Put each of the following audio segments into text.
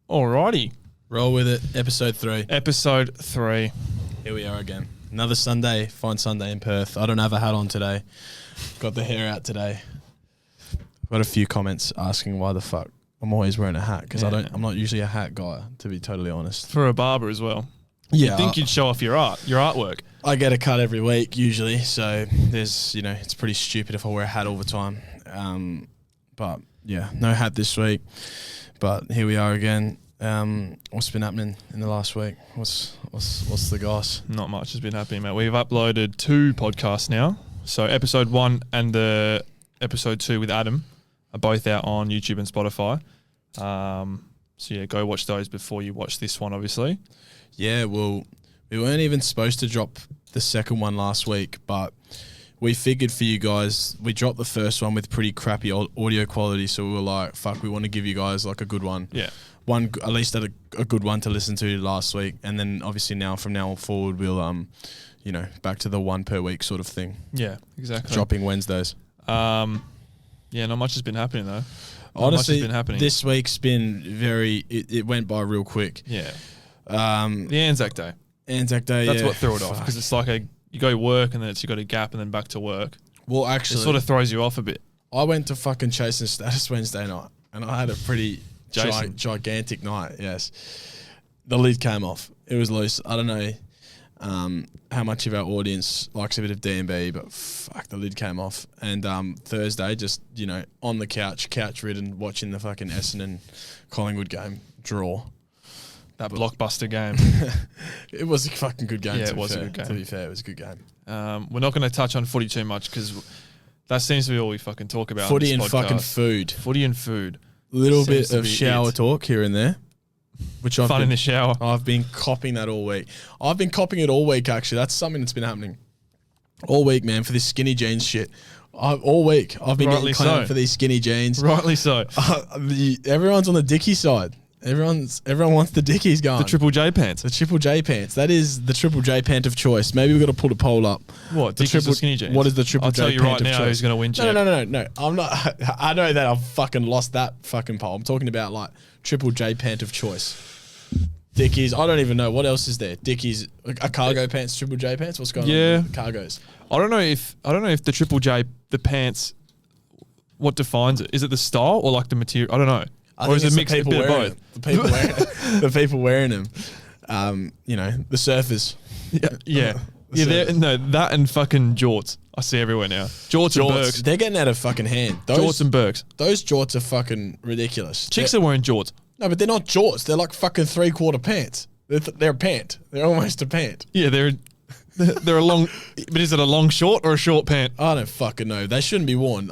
Alrighty. Roll with it. Episode 3. Episode 3. Here we are again. Another Sunday. Fine Sunday in Perth. I don't have a hat on today. Got the hair out today. Got a few comments asking why the fuck I'm always wearing a hat because I'm not usually a hat guy, to be totally honest. For a barber as well. Yeah. You'd think you'd show off your artwork. I get a cut every week usually, so there's, it's pretty stupid if I wear a hat all the time. But yeah, no hat this week. But here we are again. What's been happening in the last week? What's the goss? Not much has been happening, mate. We've uploaded 2 podcasts now. So episode 1 and the episode 2 with Adam are both out on YouTube and Spotify. So yeah, go watch those before you watch this one, obviously. Yeah, well, we weren't even supposed to drop the second one last week, but we figured for you guys, we dropped the first one with pretty crappy audio quality, so we were like, fuck, we want to give you guys like a good one. Yeah. One, at least a good one to listen to last week, and then obviously from now on forward, we'll, back to the 1 per week sort of thing. Yeah, exactly. Dropping Wednesdays. Yeah, not much has been happening though. Honestly, been happening. This week's been it went by real quick. Yeah. The Anzac Day. Anzac Day, That's what threw it off, because it's like you go work and then you got a gap and then back to work. Well, actually, it sort of throws you off a bit. I went to fucking Chasing Status Wednesday night, and I had a pretty gigantic night. Yes, the lid came off. It was loose. I don't know how much of our audience likes a bit of D&B, but fuck, the lid came off. And Thursday, just on the couch ridden, watching the fucking Essendon Collingwood game draw. That blockbuster game. It was a fucking good game. Yeah, it was a good game. To be fair, it was a good game. We're not going to touch on footy too much because that seems to be all we fucking talk about. Footy and fucking food. Footy and food. Little bit of shower talk here and there. Which I've Fun in the shower. I've been copying that all week. I've been copying it all week, actually. That's something that's been happening all week, man, for this skinny jeans shit. All week I've been getting claimed for these skinny jeans. Rightly so. Everyone's on the Dickie side. Everyone wants the Dickies going. The Triple J pants. The Triple J pants. That is the Triple J pant of choice. Maybe we've got to put a poll up. What? Dickies or skinny jeans? What is the Triple J pant of choice? I'll tell you right now who's going to win, Jeff. No. I'm not. I know that I've fucking lost that fucking poll. I'm talking about like Triple J pant of choice. Dickies. I don't even know. What else is there? Dickies. A cargo pants, Triple J pants? What's going on with cargos? I don't know if the Triple J, the pants, what defines it? Is it the style or like the material? I don't know. Or is it mixed a bit of both? The people wearing them. The surfers. Yeah. That and fucking jorts. I see everywhere now. Jorts and Bergs. They're getting out of fucking hand. Jorts and Bergs. Those jorts are fucking ridiculous. Chicks are wearing jorts. No, but they're not jorts. They're like fucking 3/4 pants. They're a pant. They're almost a pant. Yeah, they're a long. But is it a long short or a short pant? I don't fucking know. They shouldn't be worn.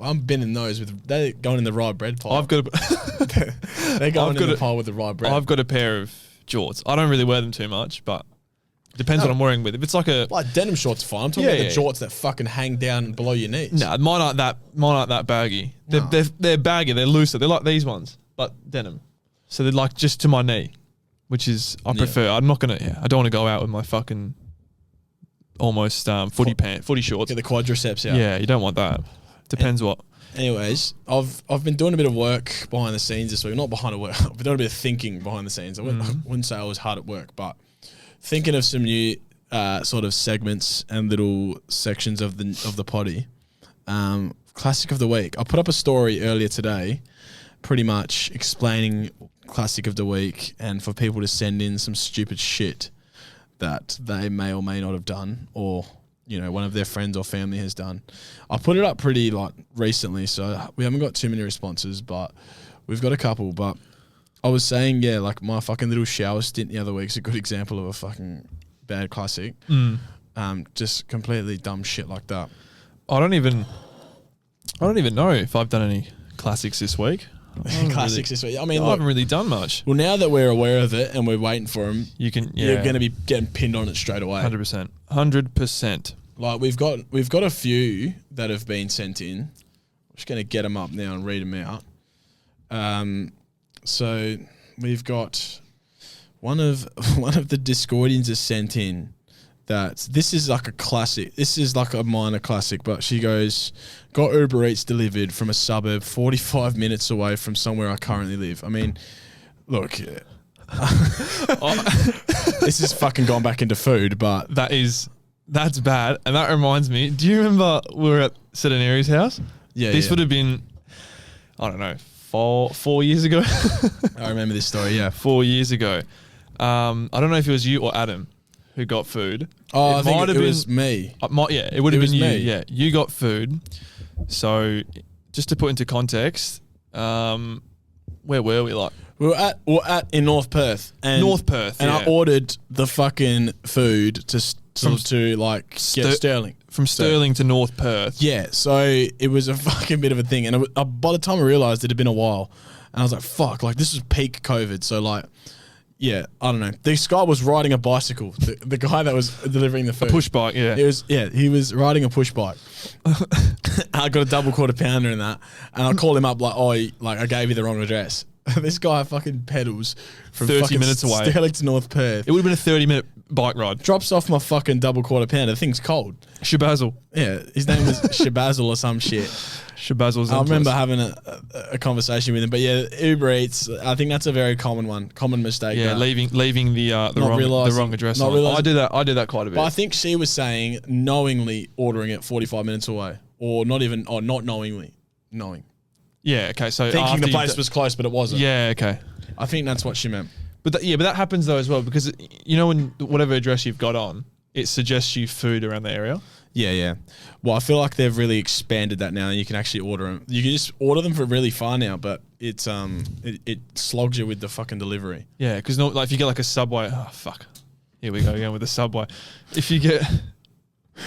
I'm binning those with. They're going in the rye bread pile. They're going in the pile with the rye bread. I've got a pair of jorts. I don't really wear them too much, but it depends what I'm wearing with. If it's like denim shorts, fine. I'm talking about the jorts that fucking hang down below your knees. No, mine aren't that baggy. They're baggy. They're looser. They're like these ones, but denim. So they're like just to my knee, which is I prefer. I'm not gonna. I don't want to go out with my fucking almost footy shorts. Get the quadriceps out. Yeah, you don't want that. Depends what. Anyways, I've been doing a bit of work behind the scenes this week. Not behind the work. I've been doing a bit of thinking behind the scenes. I wouldn't say I was hard at work, but thinking of some new sort of segments and little sections of the potty. Classic of the week. I put up a story earlier today, pretty much explaining classic of the week, and for people to send in some stupid shit that they may or may not have done, or one of their friends or family has done. I put it up pretty recently, so we haven't got too many responses, but we've got a couple. But I was saying, my fucking little shower stint the other week's a good example of a fucking bad classic. Just completely dumb shit like that. I don't even know if I've done any classics this week. This week. I mean, I haven't really done much. Well, now that we're aware of it and we're waiting for them, you're going to be getting pinned on it straight away. 100%. Like we've got a few that have been sent in. I'm just going to get them up now and read them out. So we've got one of the Discordians has sent in that this is like a classic. This is like a minor classic, but she goes, got Uber Eats delivered from a suburb 45 minutes away from somewhere I currently live. I mean, Look, this is fucking gone back into food, but that's bad. And that reminds me, do you remember we were at Sedenari's house? Yeah. This would have been, I don't know, 4 years ago. I remember this story, yeah. 4 years ago. I don't know if it was you or Adam who got food. Oh, I think it was me. It would have been you. Me. Yeah, you got food. So just to put into context, where were we? Like we were at in North Perth. North Perth, and yeah. I ordered the fucking food to like get Stirling. From Stirling to North Perth. Yeah, so it was a fucking bit of a thing, and by the time I realised it had been a while, and I was like, "Fuck!" Like this was peak COVID, so like, yeah, I don't know. This guy was riding a bicycle. The guy that was delivering the food, a push bike. Yeah, he was riding a push bike. I got a double quarter pounder in that, and I called him up like, "Oh, like I gave you the wrong address." This guy fucking pedals from 30 minutes away. Stirling to North Perth. It would have been a 30-minute bike ride. Drops off my fucking double quarter pounder. The thing's cold. Shabazzle. Yeah, his name was Shabazzle or some shit. Shabazzle's. I remember having a conversation with him, but yeah, Uber Eats. I think that's a very common mistake. Yeah, leaving the wrong address. I do that quite a bit. But I think she was saying knowingly ordering it 45 minutes away, or not knowingly knowing. Yeah, okay. So thinking the place was close, but it wasn't. Yeah, okay. I think that's what she meant. But that happens though as well, because you know when whatever address you've got on, it suggests you food around the area. Yeah. Well, I feel like they've really expanded that now, and you can actually order them. You can just order them for really far now, but it's it slogs you with the fucking delivery. Yeah, because like if you get like a Subway, oh fuck, here we go again with the Subway. If you get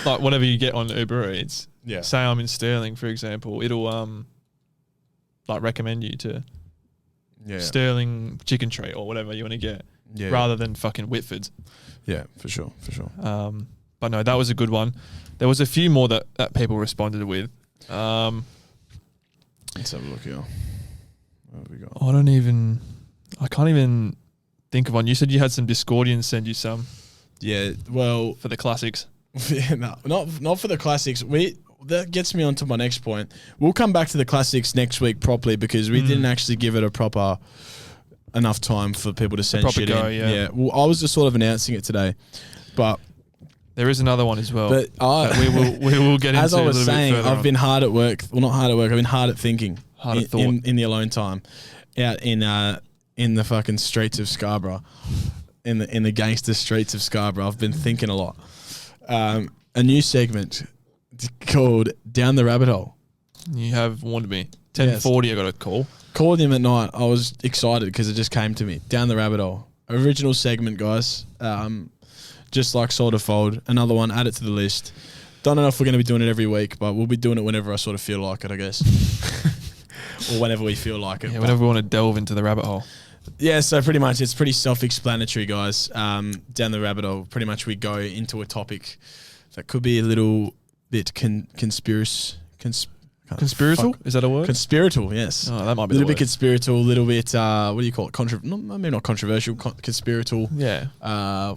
like whatever you get on Uber Eats, yeah. Say I'm in Stirling, for example, it'll like recommend you to Stirling chicken treat or whatever you want to get, rather than fucking Whitford's. Yeah, for sure. But no, that was a good one. There was a few more that people responded with. Let's have a look here. What have we got? I can't even think of one. You said you had some Discordians send you some. Yeah, well, for the classics. No, not for the classics. That gets me on to my next point. We'll come back to the classics next week properly, because we didn't actually give it a proper enough time for people to send shit in. Yeah. Well, I was just sort of announcing it today, but there is another one as well. But that we will get into. As I was a saying, bit further I've been hard at work. Well, not hard at work. I've been hard at thinking. Hard at thought in the alone time, out in the fucking streets of Scarborough, in the gangster streets of Scarborough. I've been thinking a lot. A new segment called Down the Rabbit Hole. You have warned me. 10:40, I got a call. Called him at night. I was excited because it just came to me. Down the Rabbit Hole. Original segment, guys. Just like Sort of Fold. Another one. Add it to the list. Don't know if we're going to be doing it every week, but we'll be doing it whenever I sort of feel like it, I guess. Or whenever we feel like it. Yeah, whenever we want to delve into the rabbit hole. Yeah, so pretty much it's pretty self-explanatory, guys. Down the rabbit hole. Pretty much we go into a topic that could be a little bit conspiratorial? Is that a word? Conspiratorial, yes. Oh, that might be a little bit conspiratorial, a little bit, what do you call it? Maybe not controversial, conspiratorial. Yeah.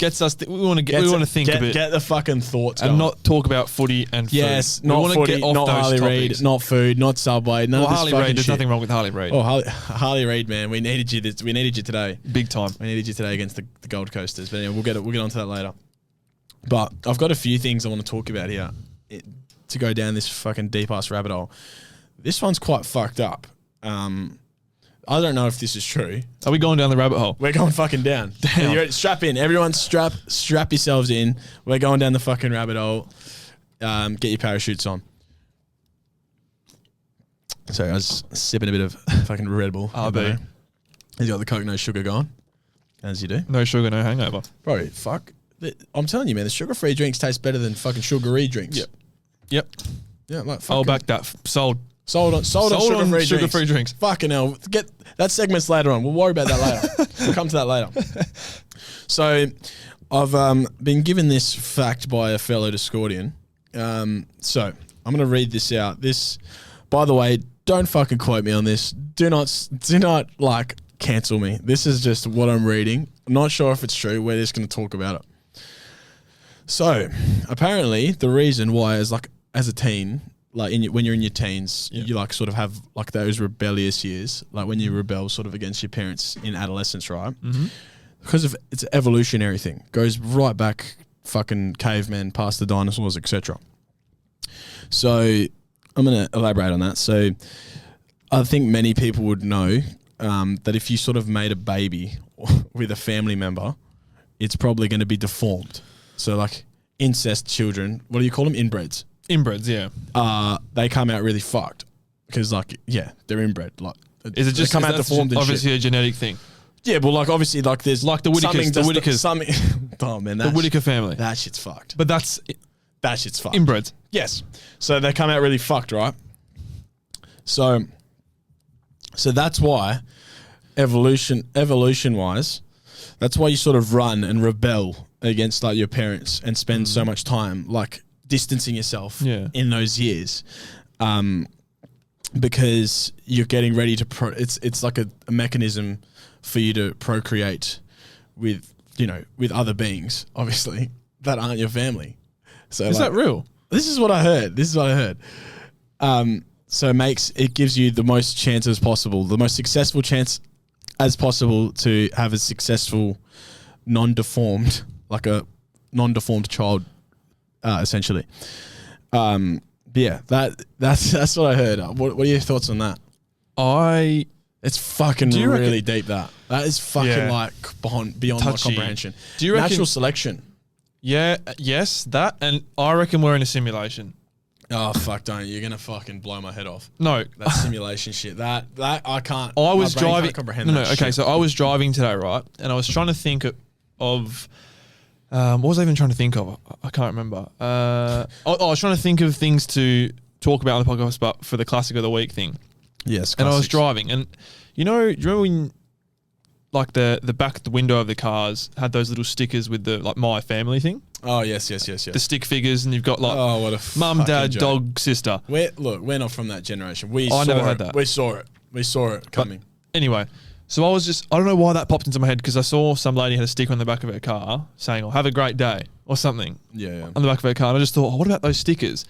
Gets us, we want to think a bit. Get the fucking thoughts and going. not talk about footy and food. Yes, not footy, not Harley Reid, not food, not Subway, none of this Harley Reid, there's nothing wrong with Harley Reid. Oh, Harley Reid, man, we needed you today. Big time. We needed you today against the Gold Coasters. But anyway, we'll get onto that later. But I've got a few things I want to talk about here to go down this fucking deep ass rabbit hole. This one's quite fucked up. I don't know if this is true. Are we going down the rabbit hole? We're going fucking down. Damn. Strap in. Everyone strap yourselves in. We're going down the fucking rabbit hole. Get your parachutes on. Sorry, I was sipping a bit of fucking Red Bull. RB. He's got the Coke, no sugar gone. As you do. No sugar, no hangover. Bro, fuck. I'm telling you, man, the sugar-free drinks taste better than fucking sugary drinks. Yep. Yeah, like I'll back that. Sold on sugar-free drinks. Fucking hell. Get that segment's later on. We'll worry about that later. We'll come to that later. So I've been given this fact by a fellow Discordian. So I'm going to read this out. This, by the way, don't fucking quote me on this. Do not like cancel me. This is just what I'm reading. I'm not sure if it's true. We're just going to talk about it. So apparently the reason why is like as a teen, like when you're in your teens, Yeah. you like sort of have like those rebellious years, like when you rebel sort of against your parents in adolescence, right? Mm-hmm. Because of it's an evolutionary thing, goes right back, fucking cavemen, past the dinosaurs, etc. So I'm going to elaborate on that. So I think many people would know that if you sort of made a baby with a family member, it's probably going to be deformed. So like incest children, what do you call them? Inbreds. Inbreds, yeah. They come out really fucked because like, yeah, they're inbred. Like, Is it just they come out deformed and obviously shit? a genetic thing? Yeah, but like obviously like there's Like the Whitakers. The Whitakers. Oh man, The Whitaker family. that shit's fucked. But that's That shit's fucked. inbreds. Yes. So they come out really fucked, right? So that's why evolution wise, that's why you sort of run and rebel against like your parents and spend so much time like distancing yourself in those years. Because you're getting ready to it's like a mechanism for you to procreate with, you know, with other beings, obviously, that aren't your family. So Is that real? This is what I heard. So it gives you the most chances possible, the most successful chance as possible to have a successful, non-deformed, like a non-deformed child, essentially. But yeah, that's what I heard. What are your thoughts on that? It's fucking really deep. That is fucking like beyond my comprehension. Do you reckon natural selection? Yeah, yes, that, and I reckon we're in a simulation. Oh fuck! Don't you're gonna fucking blow my head off. No, that simulation shit. That I can't. I was my brain driving. Can't comprehend No, that okay. shit. So I was driving today, right, and I was trying to think of. What was I even trying to think of? I can't remember. I was trying to think of things to talk about on the podcast, but for the classic of the week thing. Yes, and I was classics. driving, and do you remember when, like the back of the window of the cars had those little stickers with the like my family thing? Oh yes. The stick figures, and you've got like what a mum, dad, joke. dog, sister. We're not from that generation. I never had that. We saw it coming. But anyway, so I don't know why that popped into my head because I saw some lady had a sticker on the back of her car saying, "Oh, have a great day" or something. Yeah. On the back of her car, and I just thought, what about those stickers?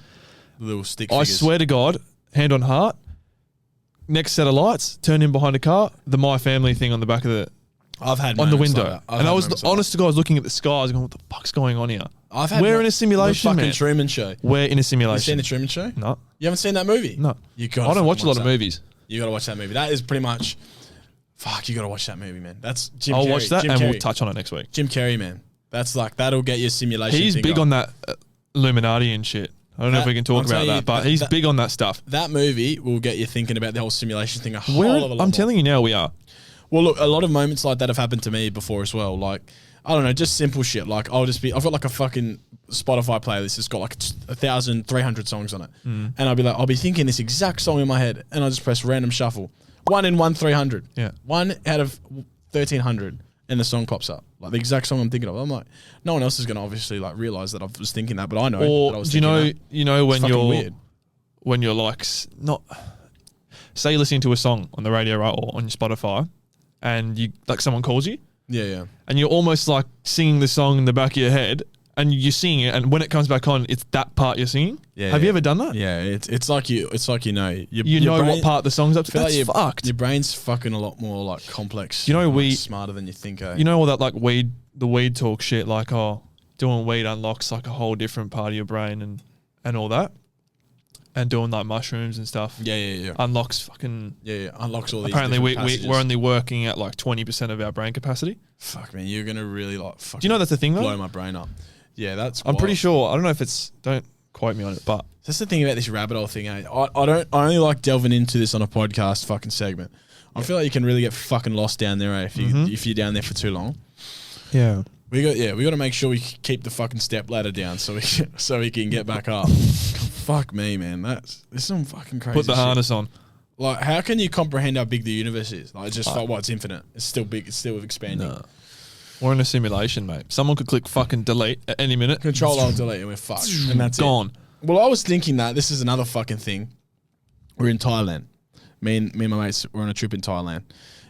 Little stick I figures. swear to God, hand on heart, next set of lights, turn in behind a car, the My Family thing on the back of I've had on the moments window. like that. And I was honest to God, I was looking at the skies going, what the fuck's going on here? We're in a simulation, the fucking man. Truman Show. We're in a You simulation. seen the Truman Show? No. You haven't seen that movie? No. You I don't watch a lot of movies. You gotta watch that movie. That is pretty much. Fuck, you gotta watch that movie, man. That's Jim I'll Carrey. watch that Jim and Carrey. we'll touch on it next week. Jim Carrey, man. That's like that'll get your simulation. He's thing big going. on that Illuminati and shit. I don't know if we can talk about that, but he's big on that stuff. That movie will get you thinking about the whole simulation thing a whole We're, of a lot I'm more. telling you now, we are. Well, look, a lot of moments like that have happened to me before as well. Like, I don't know, just simple shit. Like, I've got like a fucking Spotify playlist that's got like 1,300 songs on it. And I'll be thinking this exact song in my head and I just press random shuffle. 1 in 1,300. Yeah. 1 out of 1,300 and the song pops up. Like the exact song I'm thinking of. I'm like, no one else is going to obviously like realize that I was thinking that, but I know that I Or was do you know when fucking you're weird. when you're like not say you're listening to a song on the radio, right, or on your Spotify, and you like someone calls you, Yeah. and you're almost like singing the song in the back of your head, and you're singing it, and when it comes back on, it's that part you're singing. Yeah. Have you ever done that? Yeah, it's like you know. You know what part the song's up to. feel That's like fucked. Your brain's fucking a lot more like complex. You know, and, like, we- smarter than you think. Eh? You know all that like the weed talk shit, like doing weed unlocks like a whole different part of your brain and all that, and doing like mushrooms and stuff. Yeah. Unlocks fucking. Yeah. Unlocks all these. Apparently, different we're only working at like 20% of our brain capacity. Fuck man, you're gonna really like. Fucking Do you know that's the thing though? blow my brain up. Yeah, that's. I'm pretty wild. sure. I don't know if it's. Don't quote me on it, but That's the thing about this rabbit hole thing. Eh? I only like delving into this on a podcast fucking segment. I feel like you can really get fucking lost down there if you're down there for too long. yeah. We got to make sure we keep the fucking step ladder down so we can get back up. Fuck me, man. There's some fucking crazy. Put the shit. harness on. Like, how can you comprehend how big the universe is? Like, it's just it's infinite. It's still big. It's still expanding. No. We're in a simulation, mate. Someone could click fucking delete at any minute. Control Alt Delete, and we're fucked. And that's gone. it. Well, I was thinking that this is another fucking thing. We're in Thailand. Me and my mates were on a trip in Thailand.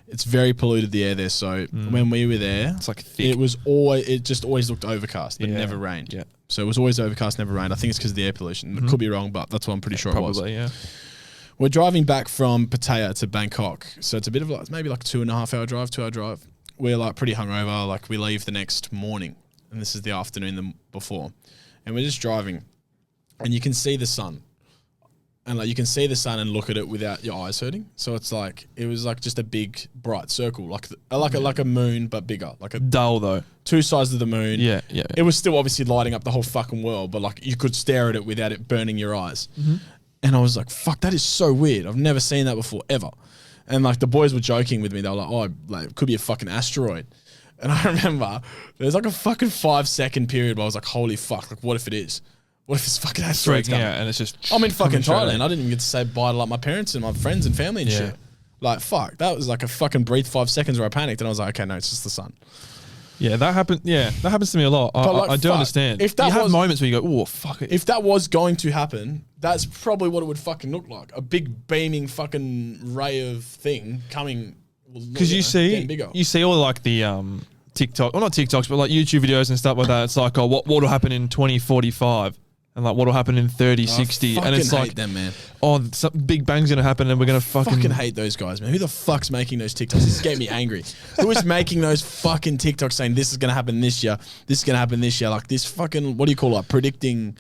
It's very polluted the air there. So when we were there, It's like thick. it just always looked overcast, but Yeah. never rained. Yeah. So it was always overcast, never rained. I think it's because of the air pollution. It could be wrong, but that's what I'm pretty sure it was. Probably, yeah. We're driving back from Pattaya to Bangkok. So it's a bit of like, maybe like 2.5 hour drive, 2 hour drive. We're like pretty hungover. Like we leave the next morning, and this is the afternoon before. And we're just driving, and you can see the sun. And like you can see the sun and look at it without your eyes hurting. So it's like it was like just a big bright circle, like a moon but bigger, like a Dull though. 2 sides of the moon. Yeah. It was still obviously lighting up the whole fucking world, but like you could stare at it without it burning your eyes. And I was like, "Fuck, that is so weird. I've never seen that before ever." And like the boys were joking with me. They were like, "Oh, like it could be a fucking asteroid." And I remember there's like a fucking 5-second period where I was like, "Holy fuck! Like what if it is?" What if it's fucking asteroids coming? Yeah, and it's just. I'm in fucking Thailand. I didn't even get to say bye to like my parents and my friends and family and shit. Like fuck, that was like a fucking brief 5 seconds where I panicked and I was like, okay, no, it's just the sun. Yeah, that happened. Yeah, that happens to me a lot. I do understand. If that you have moments where you go, oh fuck it. If that was going to happen, that's probably what it would fucking look like. A big beaming fucking ray of thing coming. Because you see all like the TikTok, or not TikToks, but like YouTube videos and stuff like that. It's like, oh, what will happen in 2045? And like, what will happen in 3060? I and it's hate like, them, man. Oh, some big bang's gonna happen, and we're gonna fucking hate those guys, man. Who the fuck's making those TikToks? This gave me angry. Who is making those fucking TikToks saying this is gonna happen this year? This is gonna happen this year? Like this fucking, what do you call it? Predicting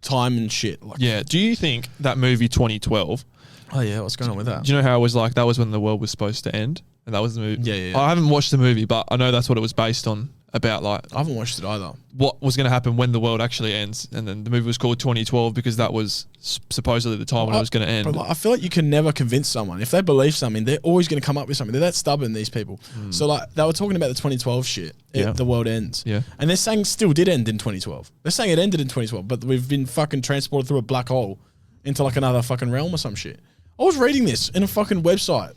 time and shit. Like, yeah. Do you think that movie 2012? Oh yeah, what's going on with that? Do you know how it was like? That was when the world was supposed to end, and that was the movie. Yeah. I haven't watched the movie, but I know that's what it was based on. About like I haven't watched it either. What was going to happen when the world actually ends, and then the movie was called 2012 because that was supposedly the time when it was going to end. But like, I feel like you can never convince someone if they believe something. They're always going to come up with something. They're that stubborn, these people. So like they were talking about the 2012 shit. The world ends. Yeah, and they're saying still did end in 2012. They're saying it ended in 2012, but we've been fucking transported through a black hole into like another fucking realm or some shit. I was reading this in a fucking website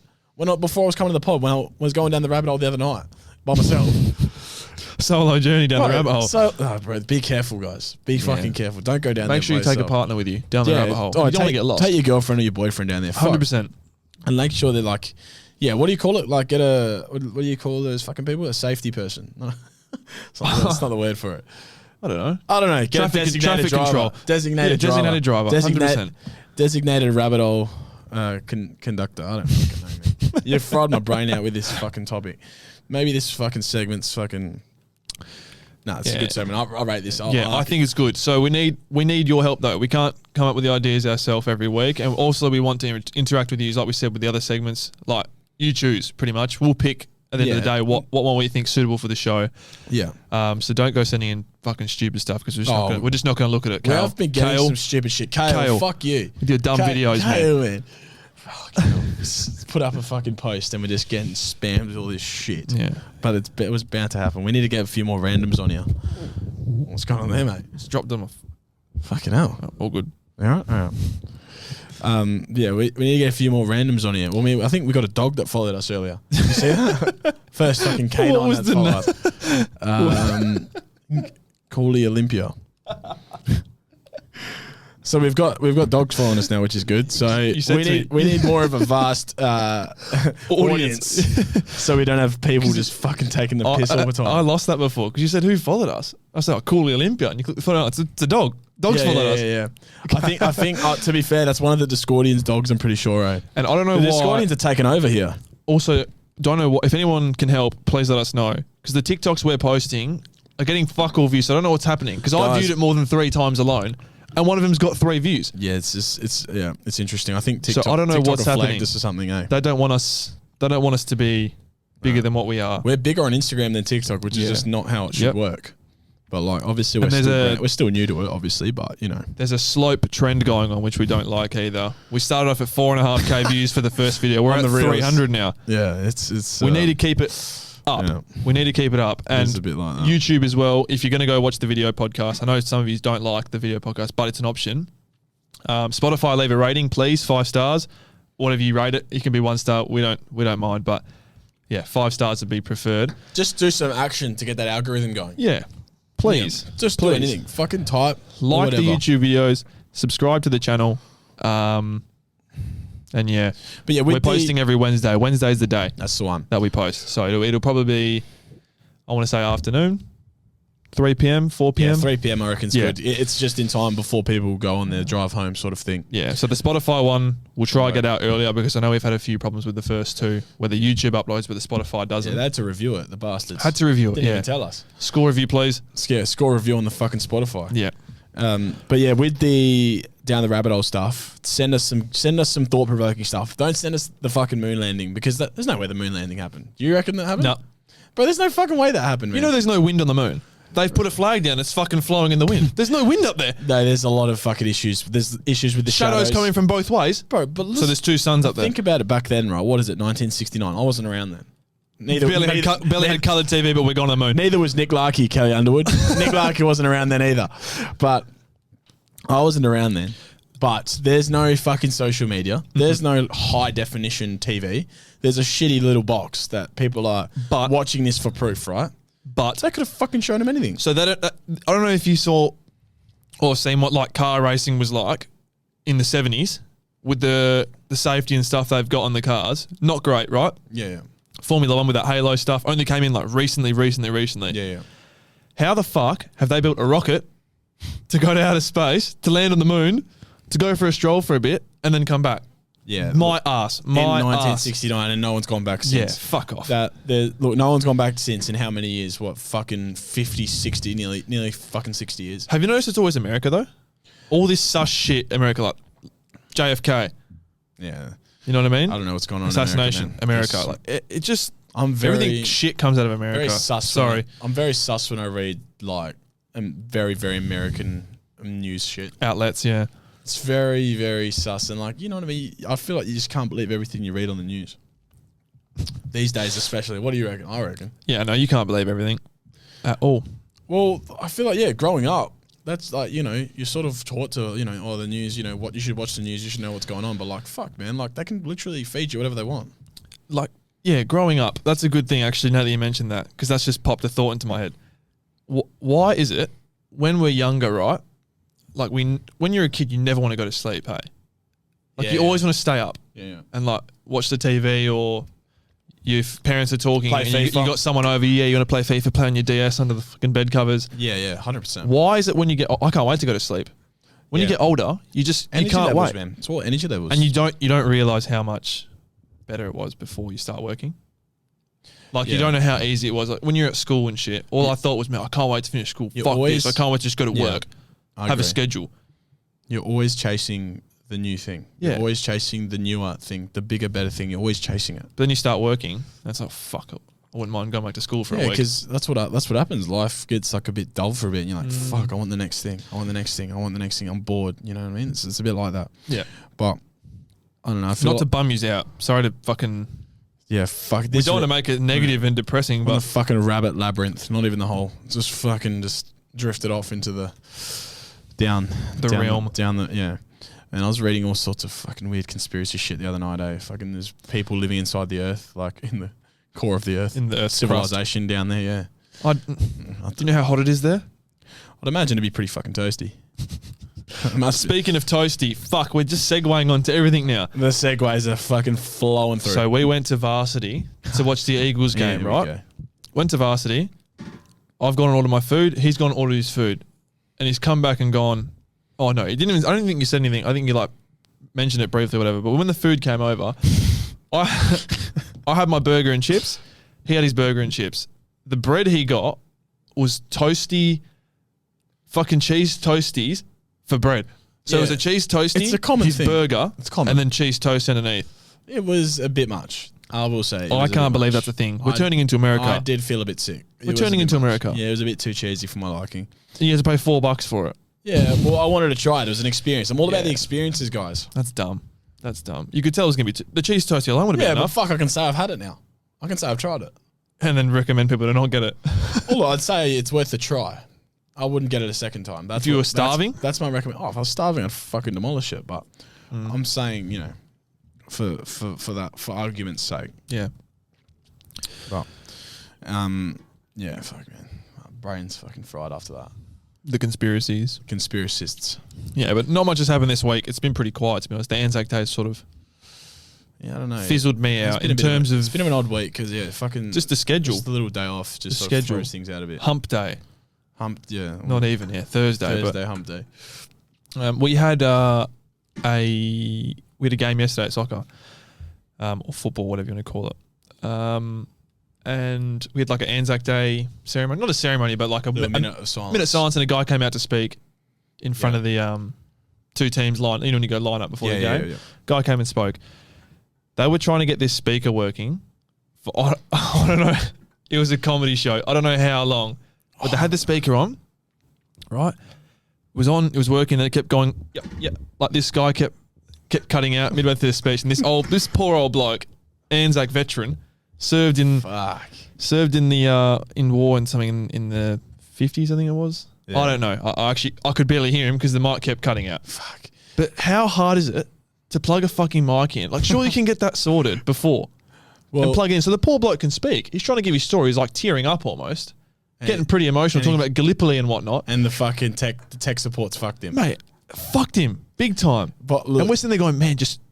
before I was coming to the pod when I was going down the rabbit hole the other night by myself. Solo journey down the rabbit hole. So, bro, be careful, guys. Be fucking careful. Don't go down there. Make sure you take a partner with you down the rabbit hole. You don't want to get lost. Take your girlfriend or your boyfriend down there. 100%. And make sure they're like, what do you call it? Like, what do you call those fucking people? A safety person. No, that's not the word for it. I don't know. Get a designated driver. Control. Designated driver. 100%. Designated rabbit hole conductor. I don't fucking know, man. You've fried my brain out with this fucking topic. Maybe this fucking segment's fucking... No, it's a good segment. I'll rate this. I think it's good. So we need your help though. We can't come up with the ideas ourselves every week, and also we want to interact with you, like we said with the other segments. Like you choose, pretty much. We'll pick at the end of the day what one we think suitable for the show. Yeah. So don't go sending in fucking stupid stuff because we're just not going to look at it. I've been getting some stupid shit. Kale, fuck you. With your dumb videos, man. Put up a fucking post and we're just getting spammed with all this shit. Yeah. But it was bound to happen. We need to get a few more randoms on here. What's going on there, mate? Just drop them off. Fucking hell. Oh, all good. All right. We need to get a few more randoms on here. Well, I think we got a dog that followed us earlier. Did you see that? First fucking canine that followed us. Cooley Olympia. So we've got dogs following us now, which is good. So we need more of a vast audience, so we don't have people just fucking taking the piss all the time. I lost that before because you said who followed us. I said Cooley Olympia, and you clicked the photo. It's a dog. Dogs followed us. Yeah. I think. To be fair, that's one of the Discordians' dogs. I'm pretty sure. Right? And I don't know the why Discordians are taken over here. Also, don't know if anyone can help. Please let us know because the TikToks we're posting are getting fuck all views. So I don't know what's happening because I viewed it more than 3 times alone. And one of them's got 3 views. Yeah, it's interesting. I think TikTok. So I don't know TikTok what's happening. This or something. They don't want us. They don't want us to be bigger than what we are. We're bigger on Instagram than TikTok, which is just not how it should work. But like, obviously, we're still new to it, obviously. But you know, there's a slope trend going on which we don't like either. We started off at 4.5K views for the first video. We're at 300 now. Yeah, it's. We need to keep it up. Yeah. We need to keep it up. And it's a bit like that. YouTube as well. If you're going to go watch the video podcast, I know some of you don't like the video podcast, but it's an option. Spotify, leave a rating, please. 5 stars. Whatever you rate it, it can be 1 star. We don't mind, but yeah, 5 stars would be preferred. Just do some action to get that algorithm going. Yeah, please. Yeah, just do anything. Fucking type. Like the YouTube videos. Subscribe to the channel. And yeah, but yeah, we're posting every Wednesday. Wednesday's the day. That's the one that we post. So it'll probably be, I want to say afternoon. 3 p.m., 4 p.m. Yeah, 3 p.m. I reckon is good. It's just in time before people go on their drive home sort of thing. Yeah, so the Spotify one, we'll try to get out earlier because I know we've had a few problems with the first two, where the YouTube uploads, but the Spotify doesn't. Yeah, they had to review it, the bastards. Had to review it, Didn't even tell us. Score review, please. Yeah, score review on the fucking Spotify. Yeah. But yeah, with the down the rabbit hole stuff, send us some thought provoking stuff. Don't send us the fucking moon landing because there's no way the moon landing happened. Do you reckon that happened? No. Bro, there's no fucking way that happened, man. You know there's no wind on the moon. They've put a flag down. It's fucking flowing in the wind. There's no wind up there. No, there's a lot of fucking issues. There's issues with the shadows coming from both ways. Bro, but listen, so there's two suns up there. Think about it back then, right? What is it, 1969? I wasn't around then. Barely had coloured TV, but we're gone to the moon. Neither was Nick Larkey, Kelly Underwood. Nick Larkey wasn't around then either. But I wasn't around then. But there's no fucking social media. There's no high definition TV. There's a shitty little box that people are watching this for proof, right? But they could have fucking shown them anything. So that I don't know if you saw or seen what like car racing was like in the 70s with the safety and stuff they've got on the cars. Not great, right? Yeah. Formula One with that Halo stuff only came in like recently. Yeah. How the fuck have they built a rocket to go to outer space, to land on the moon, to go for a stroll for a bit, and then come back? Yeah. My ass. In 1969, and no one's gone back since. Yeah, fuck off. Look, no one's gone back since in how many years? What, fucking 50, 60, nearly fucking 60 years. Have you noticed it's always America, though? All this sus shit, America, like JFK. Yeah. You know what I mean? I don't know what's going on Assassination, in America. Like, it just... everything shit comes out of America. Very sus. Sorry. I'm very sus when I read, like, very, very American news shit. Outlets, yeah. It's very, very sus. And, like, you know what I mean? I feel like you just can't believe everything you read on the news. These days, especially. What do you reckon? I reckon. Yeah, no, you can't believe everything at all. Well, I feel like, growing up, that's like, you're sort of taught to, the news, what you should watch the news, you should know what's going on. But, like, fuck, man. Like, they can literally feed you whatever they want. Like, yeah, growing up, that's a good thing, actually, now that you mentioned that, because that's just popped a thought into my head. Why is it when we're younger, right? Like, when you're a kid, you never want to go to sleep, hey? Like, you always want to stay up and, like, watch the TV, or your parents are talking and you got someone over, you want to play FIFA, play on your DS under the fucking bed covers. Yeah, 100%. Why is it when you get... I can't wait to go to sleep. When you get older, you energy can't levels, wait. Man. It's all energy levels. And you don't realise how much better it was before you start working. Like, you don't know how easy it was. Like, when you're at school and shit, all I thought was, man, I can't wait to finish school. Fuck this. I can't wait to just go to work. Have a schedule. You're always chasing the new thing. Yeah. You're always chasing the newer thing, the bigger, better thing. You're always chasing it. But then you start working, and it's like, fuck it. I wouldn't mind going back to school for a week. Yeah, because that's what happens. Life gets like a bit dull for a bit, and you're like, fuck, I want the next thing. I want the next thing. I want the next thing. I'm bored. You know what I mean? It's a bit like that. Yeah. But I don't know. I feel not to bum you out. Sorry to fucking... Yeah, fuck. We don't want to make it negative and depressing, but... the fucking rabbit labyrinth. Not even the hole. Just fucking just drifted off into the... Down the realm. And I was reading all sorts of fucking weird conspiracy shit the other night, eh? Fucking there's people living inside the earth, like in the core of the earth. In the Earth's civilization crust. Down there, yeah. Do you know how hot it is there? I'd imagine it'd be pretty fucking toasty. Speaking of toasty, fuck, we're just segueing on to everything now. The segues are fucking flowing through. So we went to varsity to watch the Eagles game, right? Went to varsity. I've gone and ordered my food. He's gone and ordered his food. And he's come back and gone, oh no, he didn't even, I don't think you said anything. I think you like mentioned it briefly or whatever. But when the food came over, I had my burger and chips. He had his burger and chips. The bread he got was toasty, fucking cheese toasties for bread. So it was a cheese toasty, it's a common his thing. burger, it's common. and then cheese toast underneath. It was a bit much, I will say. I can't believe that's a thing. We're turning into America. I did feel a bit sick. We're turning into America. Yeah, it was a bit too cheesy for my liking. You had to pay $4 for it. Yeah, well, I wanted to try it. It was an experience. I'm all about the experiences, guys. That's dumb. You could tell it was going to be... the cheese toasty alone would have been enough. But fuck, I can say I've had it now. I can say I've tried it. And then recommend people to not get it. Well, I'd say it's worth a try. I wouldn't get it a second time. If you were starving? That's my recommendation. Oh, if I was starving, I'd fucking demolish it. But I'm saying, for argument's sake. Yeah. But, fuck, man. My brain's fucking fried after that. The conspiracies. Conspiracists. Yeah, but not much has happened this week. It's been pretty quiet, to be honest. The Anzac Day has sort of I don't know. Fizzled me out in terms of... It's been an odd week because, fucking... Just the schedule. Just the little day off just sort of throws things out a bit. Hump day. Not even, Thursday. Thursday, hump day. We had a game yesterday at soccer, or football, whatever you want to call it. And we had like an Anzac Day ceremony, not a ceremony, but like a minute of silence. Minute of silence, and a guy came out to speak in front of the two teams line. You know when you go line up before the game. Guy came and spoke. They were trying to get this speaker working for I don't know. It was a comedy show. I don't know how long, but they had the speaker on. Right, it was on. It was working, and it kept going. Yep. Like this guy kept cutting out midway through the speech, and this poor old bloke, Anzac veteran, served in the in war and something in the 50s, I think it was. Yeah. I don't know. I could barely hear him because the mic kept cutting out. Fuck. But how hard is it to plug a fucking mic in? Like, sure you can get that sorted before and plug it in so the poor bloke can speak. He's trying to give his story. He's like tearing up almost, getting pretty emotional, talking about Gallipoli and whatnot. And the fucking tech support's fucked him, mate. Fucked him big time. But look, and we're sitting there going, man, just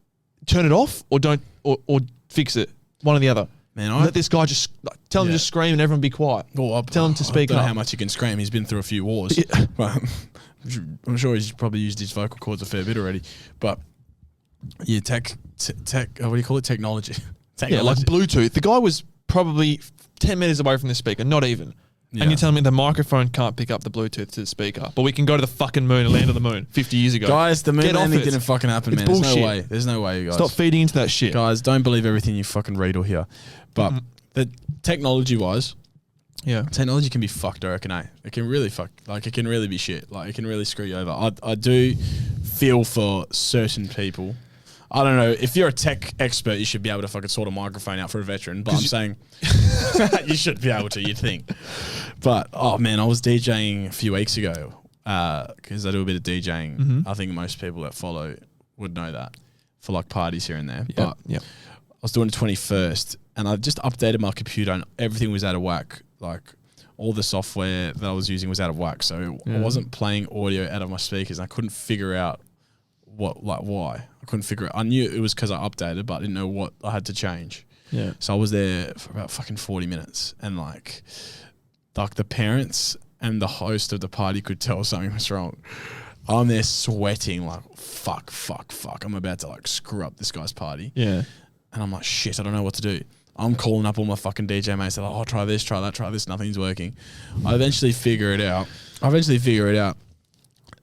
turn it off or don't or fix it. One or the other. Man, let this guy just tell him to just scream and everyone be quiet. Well, tell him to speak up. I don't up. know how much he can scream. He's been through a few wars. Yeah. But I'm sure he's probably used his vocal cords a fair bit already. But yeah, tech. What do you call it? Technology. Yeah, like Bluetooth. The guy was probably 10 meters away from the speaker, not even. Yeah. And you're telling me the microphone can't pick up the Bluetooth to the speaker, but we can go to the fucking moon and land on the moon 50 years ago. Guys, the moon landing didn't fucking happen, man. Bullshit. There's no way. There's no way, guys. Stop feeding into that shit. Guys, don't believe everything you fucking read or hear. But the technology-wise, technology can be fucked, I reckon, It can really fuck. Like, it can really be shit. Like, it can really screw you over. I do feel for certain people. I don't know. If you're a tech expert, you should be able to fucking sort a microphone out for a veteran. But I'm saying you should be able to, you'd think. But, oh, man, I was DJing a few weeks ago because I do a bit of DJing. Mm-hmm. I think most people that follow would know that for, like, parties here and there. But I was doing the 21st, and I just updated my computer, and everything was out of whack. Like, all the software that I was using was out of whack. So I wasn't playing audio out of my speakers, and I couldn't figure out why. I couldn't figure it. I knew it was because I updated, but I didn't know what I had to change. Yeah. So I was there for about fucking 40 minutes, and like the parents and the host of the party could tell something was wrong. I'm there sweating like fuck. I'm about to like screw up this guy's party. Yeah. And I'm like, shit, I don't know what to do. I'm calling up all my fucking DJ mates. They're like, oh, try this, try that, try this. Nothing's working. I eventually figure it out.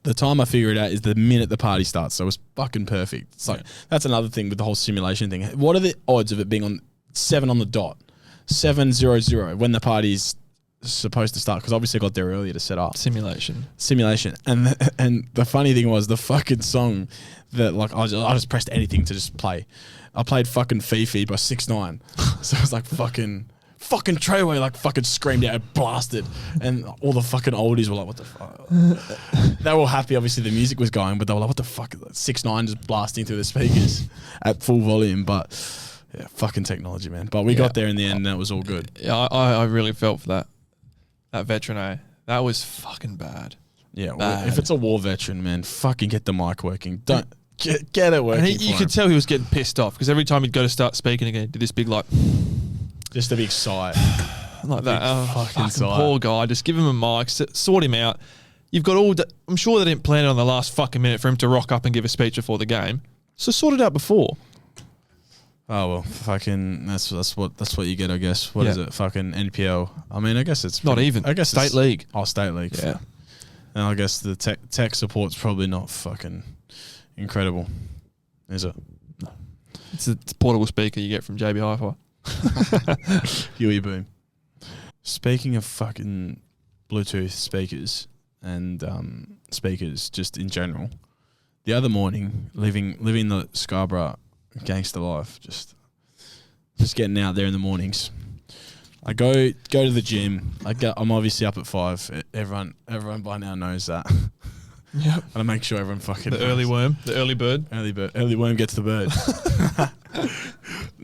The time I figure it out is the minute the party starts. So it was fucking perfect. It's like, that's another thing with the whole simulation thing. What are the odds of it being on 7 on the dot? 7:00 when the party's supposed to start? Because obviously I got there earlier to set up. Simulation. And the funny thing was the fucking song that like I just pressed anything to just play. I played fucking Fifi by 6ix9ine. So it was like fucking Treyway like fucking screamed out and blasted, and all the fucking oldies were like, what the fuck? They were happy, obviously the music was going, but they were like, what the fuck? 6ix9ine just blasting through the speakers at full volume. But yeah, fucking technology, man. But we got there in the end, and that was all good. Yeah, I really felt for that veteran. That was fucking bad. Yeah, well, if it's a war veteran, man, fucking get the mic working. Don't get it working. And you could tell he was getting pissed off because every time he'd go to start speaking again, did this big like. Just a big sigh. Like that. Fucking poor guy. Just give him a mic. Sort him out. You've got all... I'm sure they didn't plan it on the last fucking minute for him to rock up and give a speech before the game. So sort it out before. Oh, well, fucking... That's what you get, I guess. What is it? Fucking NPL. I mean, I guess it's... Not even. I guess State League. Oh, State League. Yeah. And I guess the tech support's probably not fucking incredible. Is it? No. It's a portable speaker you get from JB Hi-Fi. Huey Boom. Speaking of fucking Bluetooth speakers and speakers just in general, the other morning, living the Scarborough gangster life, just getting out there in the mornings. I go to the gym. I'm obviously up at 5. Everyone by now knows that. Yep. And I make sure everyone fucking knows. Early worm, the early bird. Early worm gets the bird.